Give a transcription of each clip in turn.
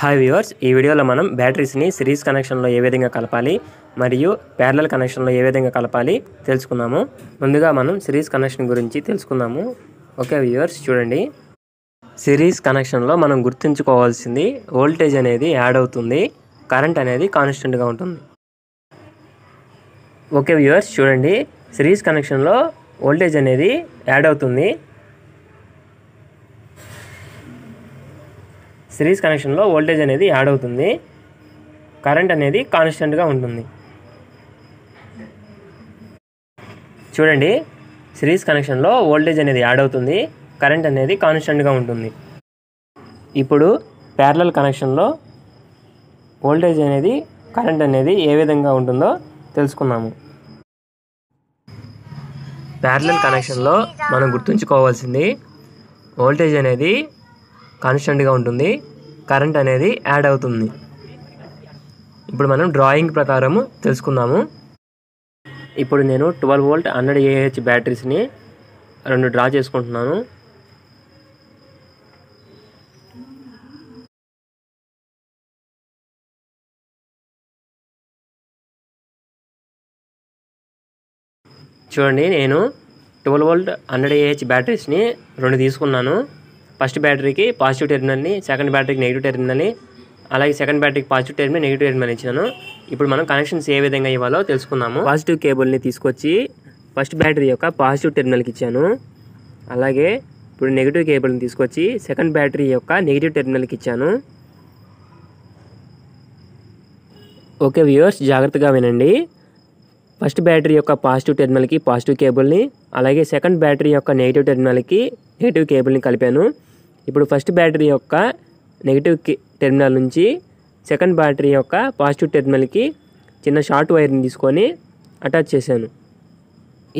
Hi viewers, ఈ వీడియోలో మనం బ్యాటరీస్ని సిరీస్ కనెక్షన్లో ఏ విధంగా కలపాలి మరియు ప్యారలల్ కనెక్షన్లో ఏ విధంగా కలపాలి తెలుసుకుందాము. ముందుగా మనం సిరీస్ కనెక్షన్ గురించి తెలుసుకుందాము. ఓకే వ్యూవర్స్, చూడండి. సిరీస్ కనెక్షన్లో మనం గుర్తుంచుకోవాల్సింది వోల్టేజ్ అనేది యాడ్ అవుతుంది, కరెంట్ అనేది కాన్స్టెంట్గా ఉంటుంది. ఓకే వ్యూవర్స్, చూడండి. సిరీస్ కనెక్షన్లో వోల్టేజ్ అనేది యాడ్ అవుతుంది. సిరీస్ కనెక్షన్లో వోల్టేజ్ అనేది యాడ్ అవుతుంది, కరెంట్ అనేది కాన్స్టెంట్గా ఉంటుంది. చూడండి, సిరీస్ కనెక్షన్లో వోల్టేజ్ అనేది యాడ్ అవుతుంది, కరెంట్ అనేది కాన్స్టెంట్గా ఉంటుంది. ఇప్పుడు ప్యారలల్ కనెక్షన్లో వోల్టేజ్ అనేది కరెంట్ అనేది ఏ విధంగా ఉంటుందో తెలుసుకుందాము. ప్యారలల్ కనెక్షన్లో మనం గుర్తుంచుకోవాల్సింది వోల్టేజ్ అనేది కాన్స్టెంట్గా ఉంటుంది, కరెంట్ అనేది యాడ్ అవుతుంది. ఇప్పుడు మనం డ్రాయింగ్ ప్రకారము తెలుసుకుందాము. ఇప్పుడు నేను 12 వోల్ట్ 100 AH బ్యాటరీస్ని 2 డ్రా చేసుకుంటున్నాను. చూడండి, నేను 12 వోల్ట్ 100 AH బ్యాటరీస్ని 2 తీసుకున్నాను. ఫస్ట్ బ్యాటరీకి పాజిటివ్ టెర్మినల్ని, సెకండ్ బ్యాటరీకి నెగిటివ్ టెర్మినల్ని, అలాగే సెకండ్ బ్యాటరీకి పాజిటివ్ టెర్మినల్, నెగిటివ్ టెర్మినల్ ఇచ్చాను. ఇప్పుడు మనం కనెక్షన్స్ ఏ విధంగా ఇవ్వాలో తెలుసుకుందాము. పాజిటివ్ కేబుల్ని తీసుకొచ్చి ఫస్ట్ బ్యాటరీ యొక్క పాజిటివ్ టెర్మినల్కి ఇచ్చాను. అలాగే ఇప్పుడు నెగిటివ్ కేబుల్ని తీసుకొచ్చి సెకండ్ బ్యాటరీ యొక్క నెగిటివ్ టెర్మినల్కి ఇచ్చాను. ఓకే వ్యూవర్స్, జాగ్రత్తగా వినండి. ఫస్ట్ బ్యాటరీ యొక్క పాజిటివ్ టెర్మినల్కి పాజిటివ్ కేబుల్ని, అలాగే సెకండ్ బ్యాటరీ యొక్క నెగిటివ్ టెర్మినల్కి నెగిటివ్ కేబుల్ని కలిపాను. ఇప్పుడు ఫస్ట్ బ్యాటరీ యొక్క నెగిటివ్ టెర్మినల్ నుంచి సెకండ్ బ్యాటరీ యొక్క పాజిటివ్ టెర్మినల్కి చిన్న షార్ట్ వైర్ని తీసుకొని అటాచ్ చేశాను.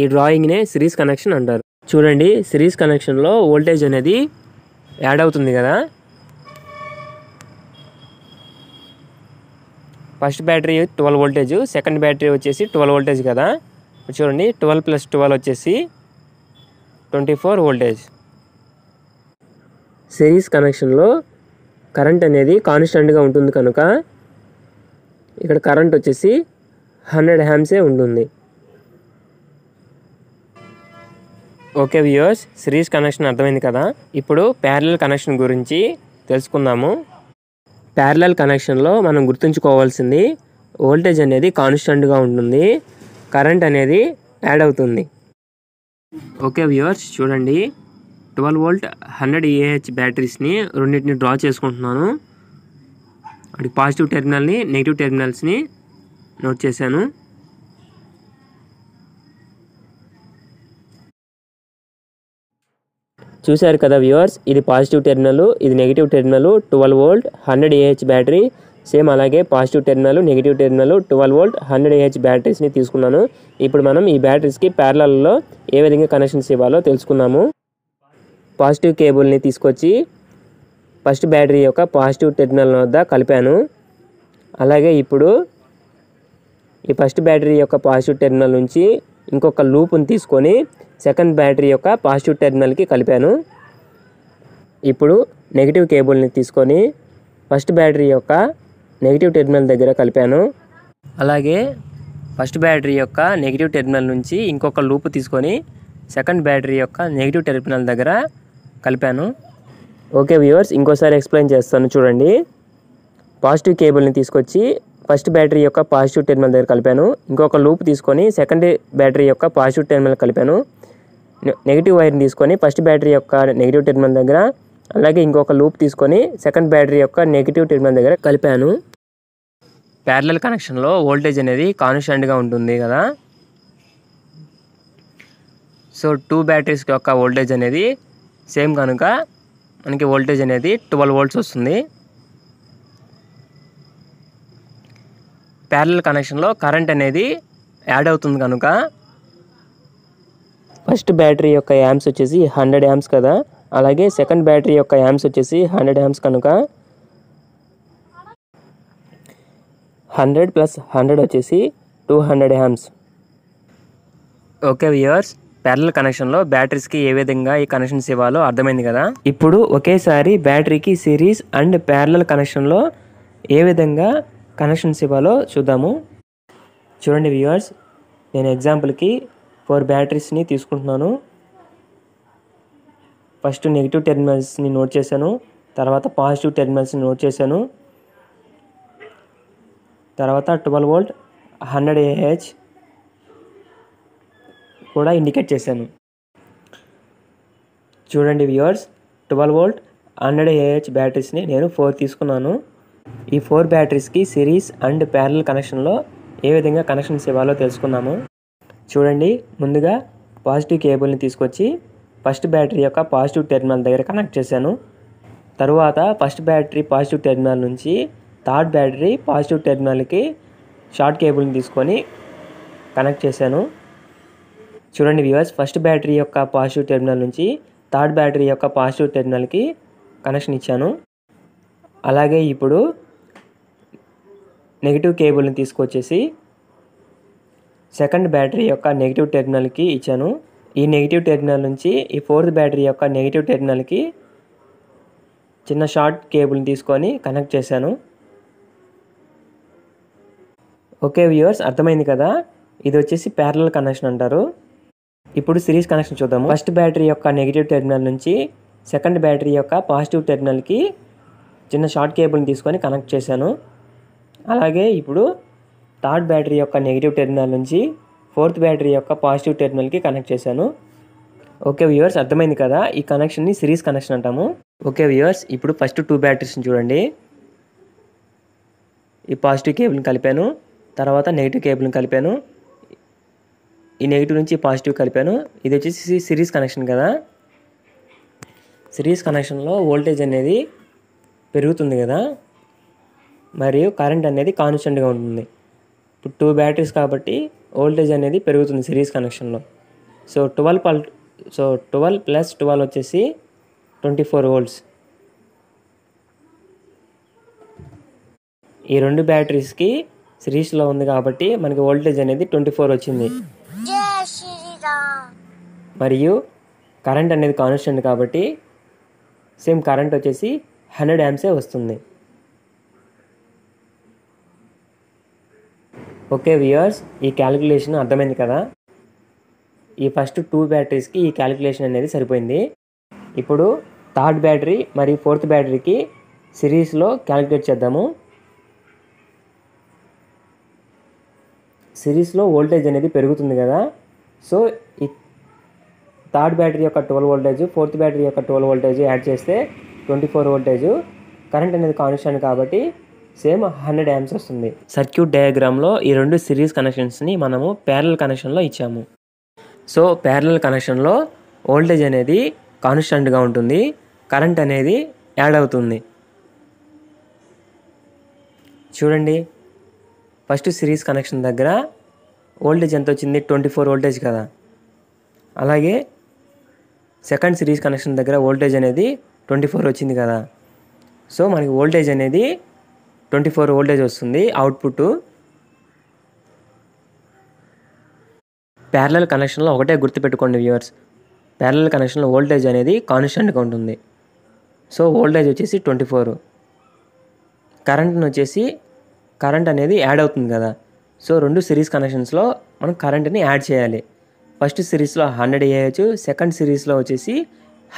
ఈ డ్రాయింగ్నే సిరీస్ కనెక్షన్ అంటారు. చూడండి, సిరీస్ కనెక్షన్లో వోల్టేజ్ అనేది యాడ్ అవుతుంది కదా. First battery 12 voltage, second battery వచ్చేసి 12 వోల్టేజ్ కదా. చూడండి, 12 + 12 వచ్చేసి 24 వోల్టేజ్. సిరీస్ కనెక్షన్లో కరెంట్ అనేది కాన్స్టెంట్గా ఉంటుంది కనుక ఇక్కడ కరెంట్ వచ్చేసి 100 ఆంప్సే ఉంటుంది. ఓకే వ్యూవర్స్, సిరీస్ కనెక్షన్ అర్థమైంది కదా. ఇప్పుడు ప్యారలల్ కనెక్షన్ గురించి తెలుసుకుందాము. ప్యారలల్ కనెక్షన్లో మనం గుర్తుంచుకోవాల్సింది వోల్టేజ్ అనేది కాన్స్టెంట్గా ఉంటుంది, కరెంట్ అనేది యాడ్ అవుతుంది. ఓకే వ్యూవర్స్, చూడండి. 12 వోల్ట్ 100 AH బ్యాటరీస్ని రెండింటిని డ్రా చేసుకుంటున్నాను. అది పాజిటివ్ టెర్మినల్ని, నెగిటివ్ టెర్మినల్స్ని నోట్ చేశాను. చూశారు కదా వ్యూవర్స్, ఇది పాజిటివ్ టెర్మినల్, ఇది negative terminal. 12 volt 100 AH battery, same అలాగే positive terminal, negative terminal, 12 volt 100 AH బ్యాటరీస్ని తీసుకున్నాను. ఇప్పుడు మనం ఈ బ్యాటరీస్కి ప్యారలల్లో ఏ విధంగా కనెక్షన్స్ ఇవ్వాలో తెలుసుకుందాము. పాజిటివ్ కేబుల్ని తీసుకొచ్చి ఫస్ట్ బ్యాటరీ యొక్క పాజిటివ్ టెర్మినల్ వద్ద కలిపాను. అలాగే ఇప్పుడు ఈ ఫస్ట్ బ్యాటరీ యొక్క పాజిటివ్ టెర్మినల్ నుంచి ఇంకొక లూప్ని తీసుకొని సెకండ్ బ్యాటరీ యొక్క పాజిటివ్ టెర్మినల్కి కలిపాను. ఇప్పుడు నెగిటివ్ కేబుల్ని తీసుకొని ఫస్ట్ బ్యాటరీ యొక్క నెగిటివ్ టెర్మినల్ దగ్గర కలిపాను. అలాగే ఫస్ట్ బ్యాటరీ యొక్క నెగిటివ్ టెర్మినల్ నుంచి ఇంకొక లూప్ తీసుకొని సెకండ్ బ్యాటరీ యొక్క నెగిటివ్ టెర్మినల్ దగ్గర కలిపాను. ఓకే వ్యూవర్స్, ఇంకోసారి ఎక్స్ప్లెయిన్ చేస్తాను చూడండి. పాజిటివ్ కేబుల్ని తీసుకొచ్చి ఫస్ట్ బ్యాటరీ యొక్క పాజిటివ్ టెర్మినల్ దగ్గర కలిపాను. ఇంకొక లూప్ తీసుకొని సెకండ్ బ్యాటరీ యొక్క పాజిటివ్ టెర్మినల్ కలిపాను. నెగిటివ్ వైర్ని తీసుకొని ఫస్ట్ బ్యాటరీ యొక్క నెగిటివ్ టెర్మినల్ దగ్గర, అలాగే ఇంకొక లూప్ తీసుకొని సెకండ్ బ్యాటరీ యొక్క నెగిటివ్ టెర్మినల్ దగ్గర కలిపాను. ప్యారలల్ కనెక్షన్లో వోల్టేజ్ అనేది కాన్స్టెంట్గా ఉంటుంది కదా. సో 2 బ్యాటరీస్ యొక్క వోల్టేజ్ అనేది సేమ్ కనుక మనకి వోల్టేజ్ అనేది 12 వోల్ట్స్ వస్తుంది. ప్యారలల్ కనెక్షన్లో కరెంట్ అనేది యాడ్ అవుతుంది కనుక ఫస్ట్ బ్యాటరీ యొక్క యాంప్స్ వచ్చేసి 100 యాంప్స్ కదా. అలాగే సెకండ్ బ్యాటరీ యొక్క యాంప్స్ వచ్చేసి 100 యాంప్స్ కనుక 100 + 100 వచ్చేసి 200 యాంప్స్. ఓకే వ్యూవర్స్, ప్యారలల్ కనెక్షన్లో బ్యాటరీస్కి ఏ విధంగా ఈ కనెక్షన్స్ ఇవ్వాలో అర్థమైంది కదా. ఇప్పుడు ఒకేసారి బ్యాటరీకి సిరీస్ అండ్ ప్యారలల్ కనెక్షన్లో ఏ విధంగా కనెక్షన్స్ ఇవ్వాలో చూద్దాము. చూడండి వ్యూవర్స్, నేను ఎగ్జాంపుల్కి 4 బ్యాటరీస్ని తీసుకుంటున్నాను. ఫస్ట్ నెగిటివ్ టెర్మినల్స్ని నోట్ చేశాను, తర్వాత పాజిటివ్ టెర్మినల్స్ని నోట్ చేశాను, తర్వాత 12 వోల్ట్ 100 AH కూడా ఇండికేట్ చేశాను. చూడండి వ్యూవర్స్, 12 వోల్ట్ 100 AH బ్యాటరీస్ని నేను 4 తీసుకున్నాను. ఈ 4 బ్యాటరీస్కి సిరీస్ అండ్ ప్యారలల్ కనెక్షన్లో ఏ విధంగా కనెక్షన్స్ ఇవ్వాలో తెలుసుకుందాము. చూడండి, ముందుగా పాజిటివ్ కేబుల్ని తీసుకొచ్చి ఫస్ట్ బ్యాటరీ యొక్క పాజిటివ్ టెర్మినల్ దగ్గర కనెక్ట్ చేశాను. తరువాత ఫస్ట్ బ్యాటరీ పాజిటివ్ టెర్మినల్ నుంచి థర్డ్ బ్యాటరీ పాజిటివ్ టెర్మినల్కి షార్ట్ కేబుల్ని తీసుకొని కనెక్ట్ చేశాను. చూడండి వ్యూవర్స్, ఫస్ట్ బ్యాటరీ యొక్క పాజిటివ్ టెర్మినల్ నుంచి థర్డ్ బ్యాటరీ యొక్క పాజిటివ్ టెర్మినల్కి కనెక్షన్ ఇచ్చాను. అలాగే ఇప్పుడు నెగిటివ్ కేబుల్ని తీసుకొచ్చేసి సెకండ్ బ్యాటరీ యొక్క నెగిటివ్ టెర్మినల్కి ఇచ్చాను. ఈ నెగిటివ్ టెర్మినల్ నుంచి ఈ ఫోర్త్ బ్యాటరీ యొక్క నెగిటివ్ టెర్మినల్కి చిన్న షార్ట్ కేబుల్ని తీసుకొని కనెక్ట్ చేశాను. ఓకే వ్యూవర్స్, అర్థమైంది కదా. ఇది వచ్చేసి ప్యారలల్ కనెక్షన్ అంటారు. ఇప్పుడు సిరీస్ కనెక్షన్ చూద్దాము. ఫస్ట్ బ్యాటరీ యొక్క నెగిటివ్ టెర్మినల్ నుంచి సెకండ్ బ్యాటరీ యొక్క పాజిటివ్ టెర్మినల్కి చిన్న షార్ట్ కేబుల్ని తీసుకొని కనెక్ట్ చేశాను. అలాగే ఇప్పుడు థర్డ్ బ్యాటరీ యొక్క నెగిటివ్ టెర్మినల్ నుంచి ఫోర్త్ బ్యాటరీ యొక్క పాజిటివ్ టెర్మినల్కి కనెక్ట్ చేశాను. ఓకే వ్యూవర్స్, అర్థమైంది కదా. ఈ కనెక్షన్ని సిరీస్ కనెక్షన్ అంటాము. ఓకే వ్యూవర్స్, ఇప్పుడు ఫస్ట్ 2 బ్యాటరీస్ని చూడండి. ఈ పాజిటివ్ కేబుల్ని కలిపాను, తర్వాత నెగిటివ్ కేబుల్ని కలిపాను, ఈ నెగిటివ్ నుంచి పాజిటివ్ కలిపాను. ఇది వచ్చేసి సిరీస్ కనెక్షన్ కదా. సిరీస్ కనెక్షన్లో వోల్టేజ్ అనేది పెరుగుతుంది కదా, మరియు కరెంట్ అనేది కాన్స్టెంట్గా ఉంటుంది. ఇప్పుడు 2 బ్యాటరీస్ కాబట్టి వోల్టేజ్ అనేది పెరుగుతుంది సిరీస్ కనెక్షన్లో. సో 12 ప్లస్ 12 వచ్చేసి 24 వోల్ట్స్. ఈ 2 బ్యాటరీస్కి సిరీస్లో ఉంది కాబట్టి మనకి వోల్టేజ్ అనేది 24 వచ్చింది. మరియు కరెంట్ అనేది కాన్స్టెంట్ కాబట్టి సేమ్ కరెంట్ వచ్చేసి 100 ఆంప్సే వస్తుంది. ఓకే వ్యూవర్స్, ఈ క్యాలిక్యులేషన్ అర్థమైంది కదా. ఈ ఫస్ట్ 2 బ్యాటరీస్కి ఈ క్యాలిక్యులేషన్ అనేది సరిపోయింది. ఇప్పుడు థర్డ్ బ్యాటరీ మరియు ఫోర్త్ బ్యాటరీకి సిరీస్లో క్యాలిక్యులేట్ చేద్దాము. సిరీస్లో వోల్టేజ్ అనేది పెరుగుతుంది కదా. సో ఈ థర్డ్ బ్యాటరీ యొక్క 12 వోల్టేజ్, ఫోర్త్ బ్యాటరీ యొక్క 12 వోల్టేజ్ యాడ్ చేస్తే 24 వోల్టేజ్. కరెంట్ అనేది కాన్స్టెంట్ కాబట్టి సేమ్ 100 ఆంప్స్ వస్తుంది. సర్క్యూట్ డయాగ్రామ్లో ఈ 2 సిరీస్ కనెక్షన్స్ని మనము ప్యారలల్ కనెక్షన్లో ఇచ్చాము. సో ప్యారలల్ కనెక్షన్లో వోల్టేజ్ అనేది కాన్స్టెంట్గా ఉంటుంది, కరెంట్ అనేది యాడ్ అవుతుంది. చూడండి, ఫస్ట్ సిరీస్ కనెక్షన్ దగ్గర వోల్టేజ్ ఎంత వచ్చింది? 24 వోల్టేజ్ కదా. అలాగే సెకండ్ సిరీస్ కనెక్షన్ దగ్గర వోల్టేజ్ అనేది 24 వచ్చింది కదా. సో మనకి వోల్టేజ్ అనేది 24 వోల్టేజ్ వస్తుంది అవుట్పుట్. ప్యారలల్ కనెక్షన్లో ఒకటే గుర్తుపెట్టుకోండి వ్యూవర్స్, ప్యారలల్ కనెక్షన్లో వోల్టేజ్ అనేది కాన్స్టెంట్గా ఉంటుంది. సో వోల్టేజ్ వచ్చేసి 24, కరెంట్ అనేది యాడ్ అవుతుంది కదా. సో 2 సిరీస్ కనెక్షన్స్లో మనం కరెంట్ని యాడ్ చేయాలి. ఫస్ట్ సిరీస్లో 100 AH, సెకండ్ సిరీస్లో వచ్చేసి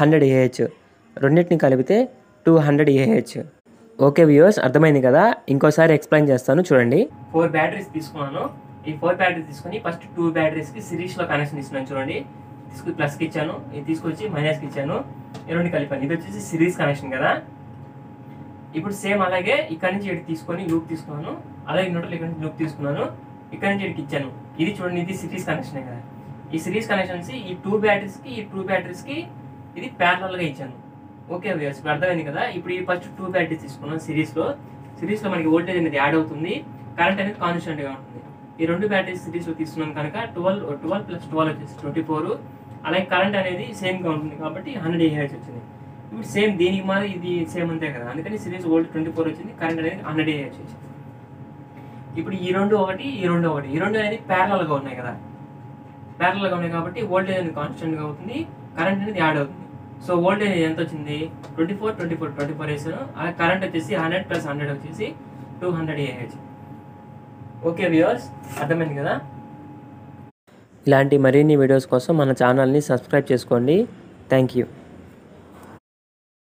100 AH, రెండింటిని కలిపితే 200 AH. ఓకే వ్యూవర్స్, అర్థమైంది కదా. ఇంకోసారి ఎక్స్ప్లెయిన్ చేస్తాను చూడండి. 4 బ్యాటరీస్ తీసుకున్నాను. ఈ 4 బ్యాటరీస్ తీసుకొని ఫస్ట్ 2 బ్యాటరీస్కి సిరీస్లో కనెక్షన్ ఇస్తున్నాను చూడండి. తీసుకుని ప్లస్కి ఇచ్చాను, ఇది తీసుకొచ్చి మైనస్కి ఇచ్చాను, ఈ 2 కలిపాను. ఇది వచ్చేసి సిరీస్ కనెక్షన్ కదా. ఇప్పుడు సేమ్ అలాగే ఇక్కడ నుంచి ఇక్కడికి తీసుకొని లూప్ తీసుకున్నాను, అలాగే న్యూట్రల్ ఇక్కడ నుంచి లూప్ తీసుకున్నాను, ఇక్కడ నుంచి ఇక్కడికి ఇచ్చాను. ఇది చూడండి, ఇది సిరీస్ కనెక్షనే కదా. ఈ సిరీస్ కనెక్షన్స్ ఈ 2 బ్యాటరీస్కి ఇది ప్యారలల్గా ఇచ్చాను. ఓకే వ్యూవర్స్, ఇప్పుడు అర్థమైంది కదా. ఇప్పుడు ఈ ఫస్ట్ 2 బ్యాటరీస్ తీసుకున్నాను సిరీస్లో మనకి వోల్టేజ్ అనేది యాడ్ అవుతుంది, కరెంట్ అనేది కాన్స్టెంట్గా ఉంటుంది. ఈ 2 బ్యాటరీస్ సిరీస్లో తీసుకున్నాం కనుక 12 ప్లస్ 12 వచ్చేసి 24, అలాగే కరెంట్ అనేది సేమ్గా ఉంటుంది కాబట్టి 100 AH వచ్చింది. ఇప్పుడు సేమ్ దీనికి మాది ఇది సేమ్ అంతే కదా, అందుకని సిరీస్ వోల్టేజ్ 24 వచ్చింది, కరెంట్ అనేది 100 AH వచ్చింది. ఇప్పుడు ఈ రెండు ఒకటి, ఈ రెండు అనేది ప్యారలల్గా ఉన్నాయి కదా. ప్యారలల్గా ఉన్నాయి కాబట్టి వోల్టేజ్ అనేది కాన్స్టెంట్గా అవుతుంది, కరెంట్ అనేది యాడ్ అవుతుంది. సో వోల్టేజ్ ఎంత వచ్చింది 24 వేసాను, ఆ కరెంట్ వచ్చేసి 100 + 100 వచ్చేసి 200 AH. ఓకే వ్యూవర్స్, అర్థమైంది కదా. ఇలాంటి మరిన్ని వీడియోస్ కోసం మన ఛానల్ని సబ్స్క్రైబ్ చేసుకోండి. Thank you.